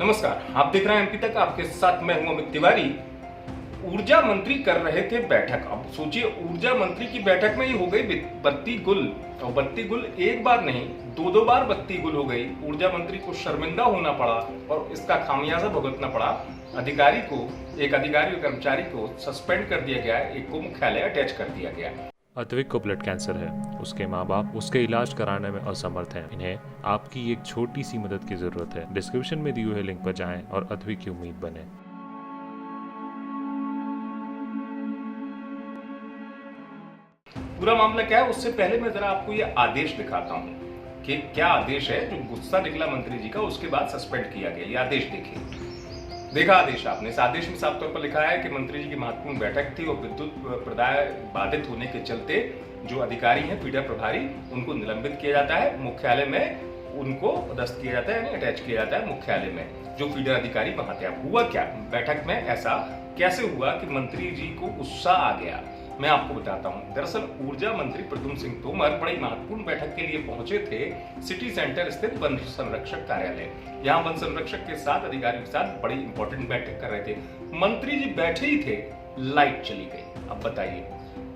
नमस्कार, आप देख रहे हैं एमपी तक। आपके साथ मैं हूं अमित तिवारी। ऊर्जा मंत्री कर रहे थे बैठक। अब सोचिए, ऊर्जा मंत्री की बैठक में ही हो गई बत्ती गुल। और बत्ती गुल एक बार नहीं, दो बार बत्ती गुल हो गई। ऊर्जा मंत्री को शर्मिंदा होना पड़ा और इसका खामियाजा भुगतना पड़ा। एक अधिकारी और कर्मचारी को सस्पेंड कर दिया गया, एक को मुख्यालय अटैच कर दिया गया। अद्विक को ब्लड कैंसर है। उसके माँ बाप उसके इलाज कराने में असमर्थ हैं। इन्हें आपकी एक छोटी सी मदद की जरूरत है। डिस्क्रिप्शन में दिए हुए लिंक पर जाएं और अद्विक की उम्मीद बने। पूरा मामला क्या है, उससे पहले मैं जरा आपको ये आदेश दिखाता हूँ कि क्या आदेश है जो गुस्सा निकला मंत्री जी का, उसके बाद सस्पेंड किया गया। ये आदेश देखिए। देखा आदेश आपने? इस आदेश में साफ तौर पर लिखा है कि मंत्री जी की महत्वपूर्ण बैठक थी और विद्युत प्रदाय बाधित होने के चलते जो अधिकारी हैं पीडा प्रभारी, उनको निलंबित किया जाता है। मुख्यालय में उनको पदस्थ किया जाता है, यानी अटैच किया जाता है मुख्यालय में जो फीडर अधिकारी वहां थे। अब हुआ क्या बैठक में, ऐसा कैसे हुआ कि मंत्री जी को गुस्सा आ गया, मैं आपको बताता हूं। दरअसल ऊर्जा मंत्री प्रद्युम्न सिंह तोमर बड़ी महत्वपूर्ण बैठक के लिए पहुंचे थे सिटी सेंटर स्थित वन संरक्षक कार्यालय। यहाँ वन संरक्षक के साथ, अधिकारियों के साथ बड़ी इंपॉर्टेंट बैठक कर रहे थे। मंत्री जी बैठे ही थे, लाइट चली गई। अब बताइए,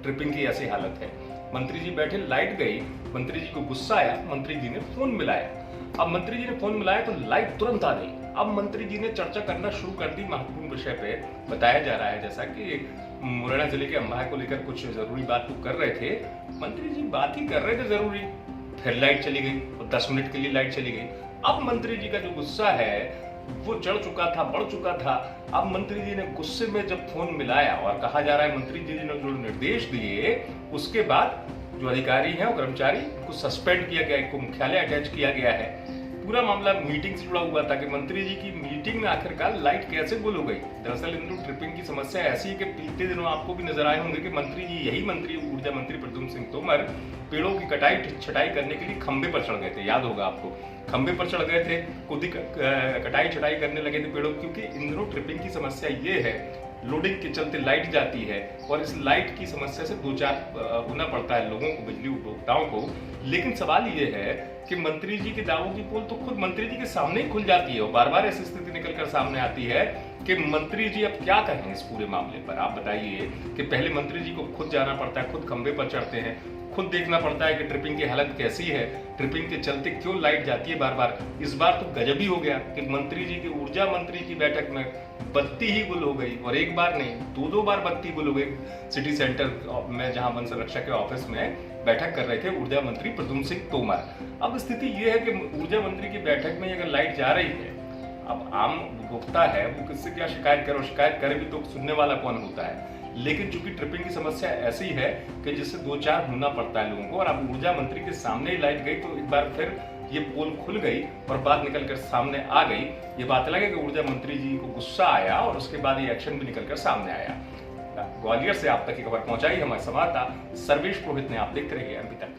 ट्रिपिंग की ऐसी हालत है। मंत्री जी बैठे, लाइट गई, मंत्री जी को गुस्सा आया, मंत्री जी ने फोन मिलाया। अब मंत्री जी ने फोन मिलाया तो लाइट तुरंत आ गई। अब मंत्री जी ने चर्चा करना शुरू कर दी महत्वपूर्ण विषय पे। बताया जा रहा है जैसा कि मुरैना जिले के अम्बाह को लेकर कुछ जरूरी बात तो कर रहे थे। मंत्री जी बात ही कर रहे थे जरूरी, फिर लाइट चली गई और 10 मिनट के लिए लाइट चली गई। अब मंत्री जी का जो गुस्सा है वो चढ़ चुका था, बढ़ चुका था। अब मंत्री जी ने गुस्से में जब फोन मिलाया, और कहा जा रहा है मंत्री जी ने जो निर्देश दिए, उसके बाद जो अधिकारी हैं और कर्मचारी, उनको सस्पेंड किया गया, एक को मुख्यालय अटैच किया गया है। पूरा मामला मीटिंग से जुड़ा हुआ था कि मंत्री जी की मीटिंग में आखिरकार लाइट कैसे गुल हो गई। दरअसल इन दिनों ट्रिपिंग की समस्या ऐसी है कि बीते दिनों आपको भी नजर आए होंगे कि मंत्री जी, यही मंत्री, ऊर्जा मंत्री प्रद्युम्न सिंह तोमर, पेड़ों की कटाई छटाई करने के लिए खंबे पर चढ़ गए थे। याद होगा आपको, खंबे पर चढ़ गए थे, खुद ही कटाई छटाई करने लगे थे पेड़ों, क्योंकि इन दिनों ट्रिपिंग की समस्या ये है, लोडिंग के चलते लाइट जाती है और इस लाइट की समस्या से दो चार होना पड़ता है लोगों को, बिजली उपभोक्ताओं को। लेकिन सवाल ये है कि मंत्री जी के दावों की पोल तो खुद मंत्री जी के सामने ही खुल जाती है और बार बार ऐसी स्थिति निकलकर सामने आती है कि मंत्री जी अब क्या कहें इस पूरे मामले पर। आप बताइए कि पहले मंत्री जी को खुद जाना पड़ता है, खुद खंबे पर चढ़ते हैं, खुद देखना पड़ता है कि ट्रिपिंग की हालत कैसी है, ट्रिपिंग के चलते क्यों लाइट जाती है बार बार। इस बार तो गजब ही हो गया कि मंत्री जी की, ऊर्जा मंत्री की बैठक में बत्ती ही गुल हो गई, और एक बार नहीं, दो बार बत्ती गुल हो गई। सिटी सेंटर में जहां वन संरक्षक के ऑफिस में बैठक कर रहे थे ऊर्जा मंत्री प्रद्युम्न सिंह तोमर। अब स्थिति यह है कि ऊर्जा मंत्री की बैठक में अगर लाइट जा रही है, अब आम उपभोक्ता है वो किससे क्या शिकायत करे, और शिकायत करे भी तो सुनने वाला कौन होता है। लेकिन चूंकि ट्रिपिंग की समस्या ऐसी है कि जिससे दो चार होना पड़ता है लोगों को, और अब ऊर्जा मंत्री के सामने ही लाइट गई तो एक बार फिर ये पोल खुल गई और बात निकलकर सामने आ गई। ये बात अलग है कि ऊर्जा मंत्री जी को गुस्सा आया और उसके बाद ये एक्शन भी निकलकर सामने आया। ग्वालियर से आप तक की खबर पहुंचाई हमारे संवाददाता सर्वेश पुरोहित ने। आप देखते रहिए एमपी तक।